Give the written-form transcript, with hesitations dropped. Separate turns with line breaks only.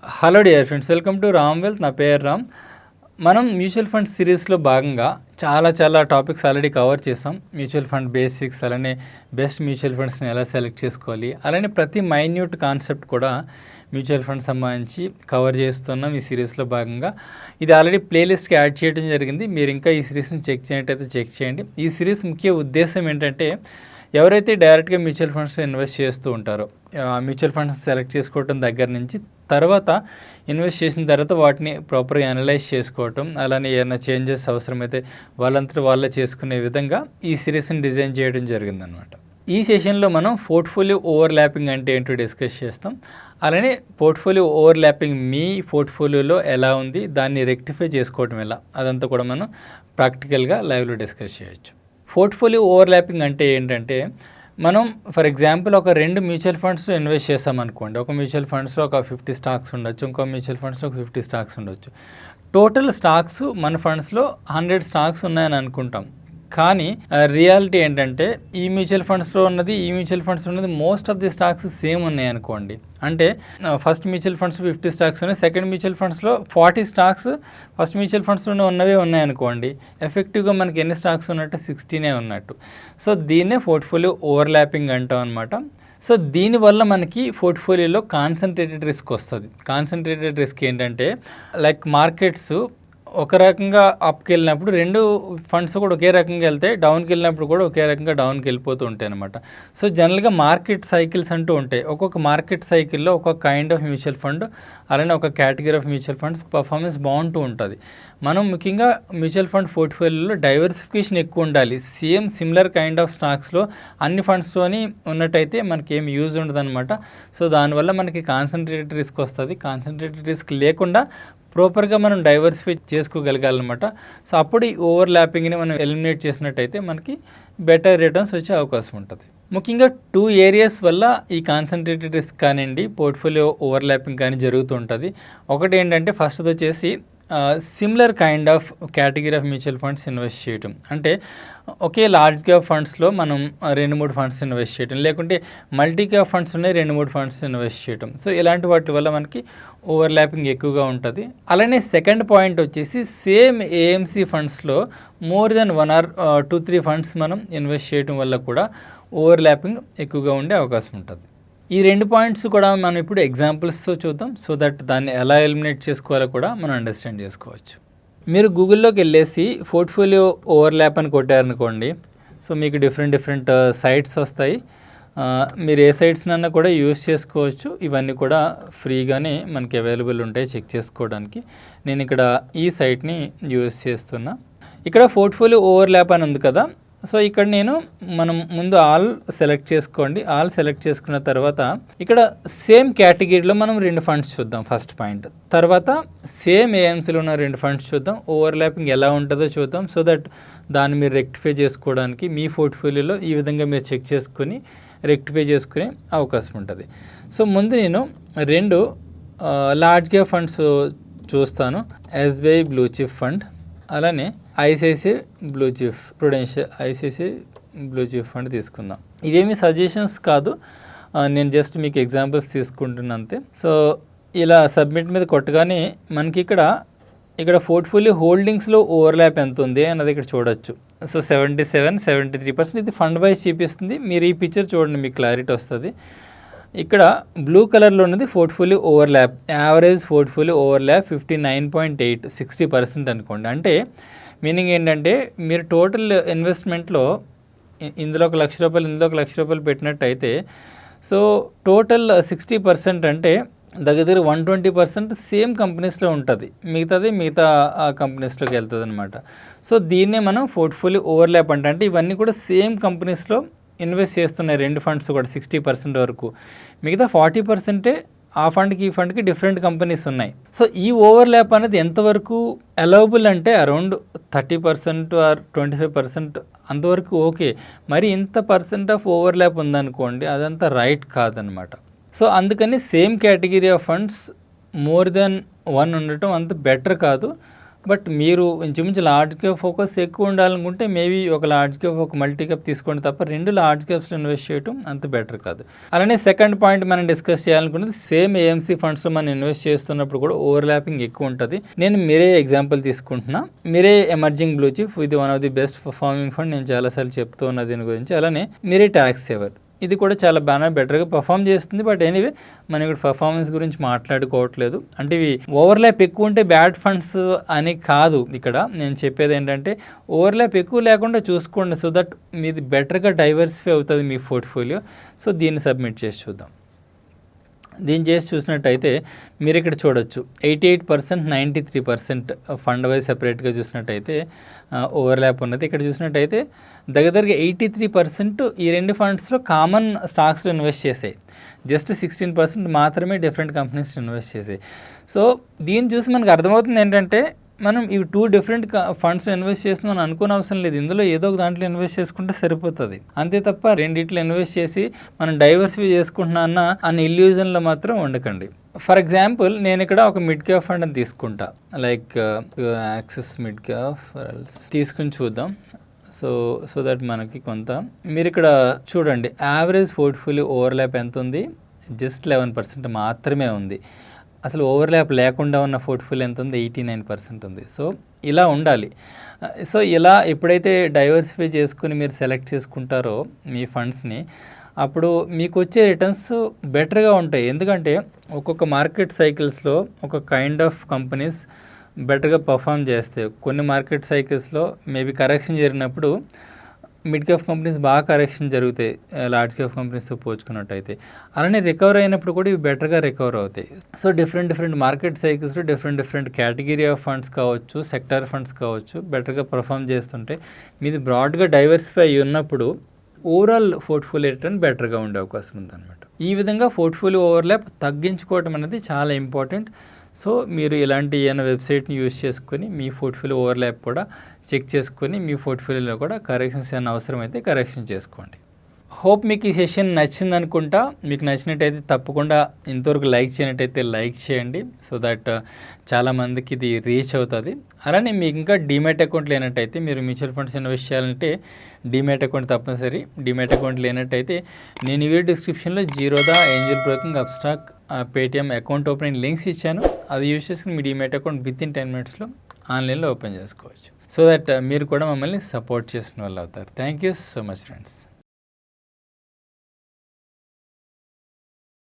Hello dear friends, welcome to Ram wealth. నా పేరు రామ్. మనం మ్యూచువల్ ఫండ్ సిరీస్లో భాగంగా చాలా టాపిక్స్ ఆల్రెడీ కవర్ చేసాం. మ్యూచువల్ ఫండ్ బేసిక్స్, అలానే బెస్ట్ మ్యూచువల్ ఫండ్స్ని ఎలా సెలెక్ట్ చేసుకోవాలి, అలానే ప్రతి మైన్యూట్ కాన్సెప్ట్ కూడా మ్యూచువల్ ఫండ్ సంబంధించి కవర్ చేస్తున్నాం ఈ సిరీస్లో భాగంగా. ఇది ఆల్రెడీ ప్లేలిస్ట్కి యాడ్ చేయడం జరిగింది. మీరు ఇంకా ఈ సిరీస్ని చెక్ చేయనట్టయితే చెక్ చేయండి. ఈ సిరీస్ ముఖ్య ఉద్దేశం ఏంటంటే, ఎవరైతే డైరెక్ట్గా మ్యూచువల్ ఫండ్స్ ఇన్వెస్ట్ చేస్తూ ఉంటారో, మ్యూచువల్ ఫండ్స్ సెలెక్ట్ చేసుకోవటం దగ్గర నుంచి తర్వాత ఇన్వెస్ట్ చేసిన తర్వాత వాటిని ప్రాపర్గా అనలైజ్ చేసుకోవటం, అలానే ఏమైనా చేంజెస్ అవసరమైతే వాళ్ళంతటా వాళ్ళే చేసుకునే విధంగా ఈ సిరీస్ని డిజైన్ చేయడం జరిగిందనమాట. ఈ సెషన్లో మనం పోర్ట్ఫోలియో ఓవర్లాపింగ్ అంటే ఏంటో డిస్కస్ చేస్తాం. అలానే పోర్ట్ఫోలియో ఓవర్లాపింగ్ మీ పోర్ట్ఫోలియోలో ఎలా ఉంది, దాన్ని రెక్టిఫై చేసుకోవటం ఎలా, అదంతా కూడా మనం ప్రాక్టికల్గా లైవ్లో డిస్కస్ చేయొచ్చు. పోర్ట్ఫోలియో ఓవర్లాపింగ్ అంటే ఏంటంటే, మనం ఫర్ ఎగ్జాంపుల్ ఒక 2 మ్యూచువల్ ఫండ్స్లో ఇన్వెస్ట్ చేసామనుకోండి. ఒక మ్యూచువల్ ఫండ్స్లో ఒక 50 స్టాక్స్ ఉండొచ్చు, ఇంకో మ్యూచువల్ ఫండ్స్లో ఒక 50 స్టాక్స్ ఉండొచ్చు. టోటల్ స్టాక్స్ మన ఫండ్స్లో 100 స్టాక్స్ ఉన్నాయని అనుకుంటాం. కానీ రియాలిటీ ఏంటంటే, ఈ మ్యూచువల్ ఫండ్స్లో ఉన్నది, ఈ మ్యూచువల్ ఫండ్స్లో ఉన్నది most of the stocks same ఉన్నాయి అనుకోండి. అంటే ఫస్ట్ మ్యూచువల్ ఫండ్స్ 50 స్టాక్స్ ఉన్నాయి, సెకండ్ మ్యూచువల్ ఫండ్స్లో 40 స్టాక్స్ ఫస్ట్ మ్యూచువల్ ఫండ్స్లో ఉన్నవే ఉన్నాయనుకోండి. ఎఫెక్టివ్గా మనకి ఎన్ని స్టాక్స్ ఉన్నట్టు 16 ఉన్నట్టు. సో దీన్నే పోర్ట్ఫోలియో ఓవర్లాపింగ్ అంటాం అనమాట. సో దీనివల్ల మనకి పోర్ట్ఫోలియోలో కాన్సన్ట్రేటెడ్ రిస్క్ వస్తుంది. కాన్సన్ట్రేటెడ్ రిస్క్ ఏంటంటే, లైక్ మార్కెట్స్ ఒక రకంగా అప్కి వెళ్ళినప్పుడు 2 ఫండ్స్ కూడా ఒకే రకంగా వెళ్తాయి, డౌన్కి వెళ్ళినప్పుడు కూడా ఒకే రకంగా డౌన్కి వెళ్ళిపోతూ ఉంటాయి అనమాట. సో జనరల్గా మార్కెట్ సైకిల్స్ అంటూ ఉంటాయి. ఒక్కొక్క మార్కెట్ సైకిల్లో ఒక్కొక్క కైండ్ ఆఫ్ మ్యూచువల్ ఫండ్, అలానే ఒక category of mutual funds performance బాగుంటూ ఉంటుంది. మనం ముఖ్యంగా మ్యూచువల్ ఫండ్ పోర్ట్ఫోలియోలో డైవర్సిఫికేషన్ ఎక్కువ ఉండాలి. సిమిలర్ కైండ్ ఆఫ్ స్టాక్స్లో అన్ని ఫండ్స్తోని ఉన్నట్టయితే మనకి ఏం యూజ్ ఉండదన్నమాట. సో దానివల్ల మనకి కాన్సన్ట్రేటెడ్ రిస్క్ వస్తుంది. కాన్సన్ట్రేటెడ్ రిస్క్ లేకుండా ప్రాపర్గా మనం డైవర్సిఫై చేసుకోగలగాలన్నమాట. సో అప్పుడు ఈ ఓవర్లాపింగ్ని మనం ఎలిమినేట్ చేసినట్టయితే మనకి బెటర్ రిటర్న్స్ వచ్చే అవకాశం ఉంటుంది. ముఖ్యంగా 2 ఏరియాస్ వల్ల ఈ కాన్సన్ట్రేటెడ్ రిస్క్ కానివ్వండి, పోర్ట్ఫోలియో ఓవర్లాపింగ్ కానీ జరుగుతూ ఉంటుంది. ఒకటి ఏంటంటే, ఫస్ట్ వచ్చేసి similar kind of category of mutual funds invest చేయటం. అంటే ఒకే లార్జ్ క్యాప్ ఫండ్స్లో మనం 2-3 ఫండ్స్ ఇన్వెస్ట్ చేయటం, లేకుంటే మల్టీ క్యాప్ ఫండ్స్ ఉన్నాయి 2-3 ఫండ్స్ ఇన్వెస్ట్ చేయటం. సో ఇలాంటి వాటి వల్ల మనకి ఓవర్లాపింగ్ ఎక్కువగా ఉంటుంది. అలానే సెకండ్ పాయింట్ వచ్చేసి, సేమ్ ఏఎంసీ ఫండ్స్లో మోర్ దెన్ 1 or 2-3 ఫండ్స్ మనం ఇన్వెస్ట్ చేయడం వల్ల కూడా ఓవర్లాపింగ్ ఎక్కువగా ఉండే అవకాశం ఉంటుంది. ఈ 2 పాయింట్స్ కూడా మనం ఇప్పుడు ఎగ్జాంపుల్స్తో చూద్దాం. సో దట్ దాన్ని ఎలా ఎలిమినేట్ చేసుకోవాలో కూడా మనం అండర్స్టాండ్ చేసుకోవచ్చు. మీరు గూగుల్లోకి వెళ్ళేసి పోర్ట్ఫోలియో ఓవర్లాప్ అని కొట్టారనుకోండి, సో మీకు డిఫరెంట్ సైట్స్ వస్తాయి. మీరు ఏ సైట్స్నన్నా కూడా యూజ్ చేసుకోవచ్చు. ఇవన్నీ కూడా ఫ్రీగానే మనకి అవైలబుల్ ఉంటాయి చెక్ చేసుకోవడానికి. నేను ఇక్కడ ఈ సైట్ని యూజ్ చేస్తున్నా. ఇక్కడ పోర్ట్ఫోలియో ఓవర్లాప్ అని ఉంది కదా. సో ఇక్కడ మనం ముందు ఆల్ సెలెక్ట్ చేసుకోండి. ఆల్ సెలెక్ట్ చేసుకున్న తర్వాత ఇక్కడ సేమ్ కేటగిరీలో మనం 2 ఫండ్స్ చూద్దాం. First point. తర్వాత సేమ్ ఏఎంసీలో ఉన్న 2 ఫండ్స్ చూద్దాం. ఓవర్లాపింగ్ ఎలా ఉంటుందో చూద్దాం. సో దట్ దాన్ని మీరు రెక్టిఫై చేసుకోవడానికి మీ పోర్ట్ఫోలియోలో ఈ విధంగా మీరు చెక్ చేసుకుని రెక్టిఫై చేసుకునే అవకాశం ఉంటుంది. సో ముందు నేను 2 లార్జ్ క్యాప్ ఫండ్స్ చూస్తాను. ఎస్బీఐ బ్లూ చిప్ ఫండ్, అలానే ICICI blue chip, Prudential ICICI blue chip fund తీసుకుందాం. ఇవేమి సజెషన్స్ కాదు, నేను జస్ట్ మీకు ఎగ్జాంపుల్స్ తీసుకుంటున్నా అంతే. సో ఇలా సబ్మిట్ మీద కొట్టగానే మనకి ఇక్కడ పోర్ట్ఫోలియో హోల్డింగ్స్లో ఓవర్లాప్ ఎంత ఉంది అన్నది ఇక్కడ చూడొచ్చు. సో 77-73% ఇది ఫండ్ వైజ్ చూపిస్తుంది. మీరు ఈ పిక్చర్ చూడండి, మీకు క్లారిటీ వస్తుంది. ఇక్కడ బ్లూ కలర్లో ఉన్నది portfolio overlap, average portfolio overlap 59.8, 60% అనుకోండి. అంటే మీనింగ్ ఏంటంటే, మీరు టోటల్ ఇన్వెస్ట్మెంట్లో ఇందులో ₹1,00,000 ఇందులో ₹1,00,000 పెట్టినట్టయితే, సో టోటల్ 60% అంటే దగ్గర 120% సేమ్ కంపెనీస్లో ఉంటుంది, మిగతా కంపెనీస్లోకి వెళ్తుంది అనమాట. సో దీన్నే మనం పోర్ట్ఫోలియో ఓవర్లాప్ అంటే ఇవన్నీ కూడా సేమ్ కంపెనీస్లో ఇన్వెస్ట్ చేస్తున్నాయి 2 ఫండ్స్ కూడా 60% వరకు. మిగతా 40% ఆ ఫండ్కి ఈ ఫండ్కి డిఫరెంట్ కంపెనీస్ ఉన్నాయి. సో ఈ ఓవర్లాప్ అనేది ఎంతవరకు అలౌబుల్ అంటే అరౌండ్ 30% ఆర్ 25% అంతవరకు ఓకే. మరి ఇంత పర్సెంట్ ఆఫ్ ఓవర్లాప్ ఉందనుకోండి, అదంతా రైట్ కాదనమాట. సో అందుకని same category of funds more than 1 ఉండటం అంత బెటర్ కాదు. బట్ మీరు ఇంచుమించు లార్జ్ క్యాప్ ఫోకస్ ఎక్కువ ఉండాలనుకుంటే మేబీ ఒక లార్జ్ క్యాప్ ఒక మల్టీ క్యాప్ తీసుకోండి తప్ప 2 లార్జ్ క్యాప్స్లో ఇన్వెస్ట్ చేయడం అంత బెటర్ కాదు. అలానే సెకండ్ పాయింట్ మనం డిస్కస్ చేయాలనుకున్నది సేమ్ ఏఎంసీ ఫండ్స్లో మనం ఇన్వెస్ట్ చేస్తున్నప్పుడు కూడా ఓవర్లాపింగ్ ఎక్కువ ఉంటుంది. నేను మీరే ఎగ్జాంపుల్ తీసుకుంటున్నా. మీరే ఎమర్జింగ్ బ్లూ చిప్, ఇది one of the best performing fund, నేను చాలాసార్లు చెప్తూ ఉన్నా దీని గురించి. అలానే మీరే ట్యాక్స్ సేవర్, ఇది కూడా చాలా బాగా బెటర్గా పర్ఫామ్ చేస్తుంది. బట్ ఎనీవే మనం ఇక్కడ పర్ఫార్మెన్స్ గురించి మాట్లాడుకోవట్లేదు. అంటే ఇవి ఓవర్లాప్ ఎక్కువ ఉంటే బ్యాడ్ ఫండ్స్ అని కాదు. ఇక్కడ నేను చెప్పేది ఏంటంటే ఓవర్లాప్ ఎక్కువ లేకుండా చూసుకోండి, సో దట్ మీది బెటర్గా డైవర్సిఫై అవుతుంది మీ పోర్ట్ఫోలియో. సో దీన్ని సబ్మిట్ చేసి చూద్దాం. దీన్ని చేసి చూసినట్టయితే మీరు ఇక్కడ చూడొచ్చు 88%, 93% ఫండ్ వైజ్ సెపరేట్గా చూసినట్టయితే ఓవర్లాప్ ఉన్నది. ఇక్కడ చూసినట్టయితే దగ్గరగా 83% ఈ 2 ఫండ్స్లో కామన్ స్టాక్స్లో ఇన్వెస్ట్ చేసాయి. జస్ట్ 16% మాత్రమే డిఫరెంట్ కంపెనీస్లో ఇన్వెస్ట్ చేసాయి. సో దీన్ని చూసి మనకు అర్థమవుతుంది ఏంటంటే మనం ఇవి 2 డిఫరెంట్ ఫండ్స్లో ఇన్వెస్ట్ చేస్తున్నాం అని అనుకునే అవసరం లేదు. ఇందులో ఏదో ఒక దాంట్లో ఇన్వెస్ట్ చేసుకుంటే సరిపోతుంది. అంతే తప్ప రెండిట్లో ఇన్వెస్ట్ చేసి మనం డైవర్సిఫై చేసుకుంటున్నా అన్న ఇల్యూజన్లో మాత్రం ఉండకండి. ఫర్ ఎగ్జాంపుల్ నేను ఇక్కడ ఒక మిడ్ క్యాప్ ఫండ్ అని తీసుకుంటా, లైక్ యాక్సిస్ మిడ్ క్యాప్ తీసుకుని చూద్దాం. సో దట్ మనకి కొంత మీరు ఇక్కడ చూడండి యావరేజ్ పోర్ట్ఫోలియో ఓవర్లాప్ ఎంత ఉంది, జస్ట్ 11% మాత్రమే ఉంది. అసలు ఓవర్లాప్ లేకుండా ఉన్న పోర్ట్ఫోలియో ఎంత ఉంది, 89% ఉంది. సో ఇలా ఉండాలి. సో ఇలా ఎప్పుడైతే డైవర్సిఫై చేసుకుని మీరు సెలెక్ట్ చేసుకుంటారో మీ ఫండ్స్ని, అప్పుడు మీకు వచ్చే రిటర్న్స్ బెటర్గా ఉంటాయి. ఎందుకంటే ఒక్కొక్క మార్కెట్ సైకిల్స్లో ఒక కైండ్ ఆఫ్ కంపెనీస్ బెటర్గా పర్ఫామ్ చేస్తాయి. కొన్ని మార్కెట్ సైకిల్స్లో మేబీ కరెక్షన్ జరిగినప్పుడు మిడ్ క్యాప్ కంపెనీస్ బాగా కరెక్షన్ జరుగుతాయి లార్జ్ క్యాప్ కంపెనీస్తో పోల్చుకున్నట్టయితే. అలానే రికవర్ అయినప్పుడు కూడా ఇవి బెటర్గా రికవర్ అవుతాయి. సో డిఫరెంట్ మార్కెట్ సైకిల్స్లో డిఫరెంట్ కేటగిరీ ఆఫ్ ఫండ్స్ కావచ్చు, సెక్టార్ ఫండ్స్ కావచ్చు, బెటర్గా పర్ఫామ్ చేస్తుంటే మీది బ్రాడ్గా డైవర్సిఫై అయ్యి ఉన్నప్పుడు ఓవరాల్ పోర్ట్ఫోలియో రిటర్న్ బెటర్గా ఉండే అవకాశం ఉందన్నమాట. ఈ విధంగా పోర్ట్ఫోలియో ఓవర్లాప్ తగ్గించుకోవడం అనేది చాలా ఇంపార్టెంట్. సో మీరు ఇలాంటి ఏమైనా వెబ్సైట్ని యూజ్ చేసుకొని మీ పోర్ట్ఫోలియో ఓవర్లాప్ కూడా చెక్ చేసుకొని మీ పోర్ట్ఫోలియోలో కూడా కరెక్షన్స్ ఏమైనా అవసరమైతే కరెక్షన్ చేసుకోండి. హోప్ మీకు ఈ సెషన్ నచ్చింది అనుకుంటా. మీకు నచ్చినట్టయితే తప్పకుండా ఇంతవరకు లైక్ చేయనట్టయితే లైక్ చేయండి, సో దట్ చాలామందికి ఇది రీచ్ అవుతుంది. అలానే మీకు ఇంకా డీమ్యాట్ అకౌంట్ లేనట్టయితే, మీరు మ్యూచువల్ ఫండ్స్ ఇన్వెస్ట్ చేయాలంటే డీమ్యాట్ అకౌంట్ తప్పనిసరి. డీమ్యాట్ అకౌంట్ లేనట్టయితే నేను ఈ వీడియో డిస్క్రిప్షన్లో Zerodha, Angel Broking, Upstox, Paytm account opening links ఇచ్చాను. అది యూజ్ చేసుకుని మీ డీమ్యాట్ అకౌంట్ విత్ ఇన్ 10 minutesలో ఆన్లైన్లో ఓపెన్ చేసుకోవచ్చు. సో దట్ మీరు కూడా మమ్మల్ని సపోర్ట్ చేసిన వాళ్ళు అవుతారు. Thank you so much friends.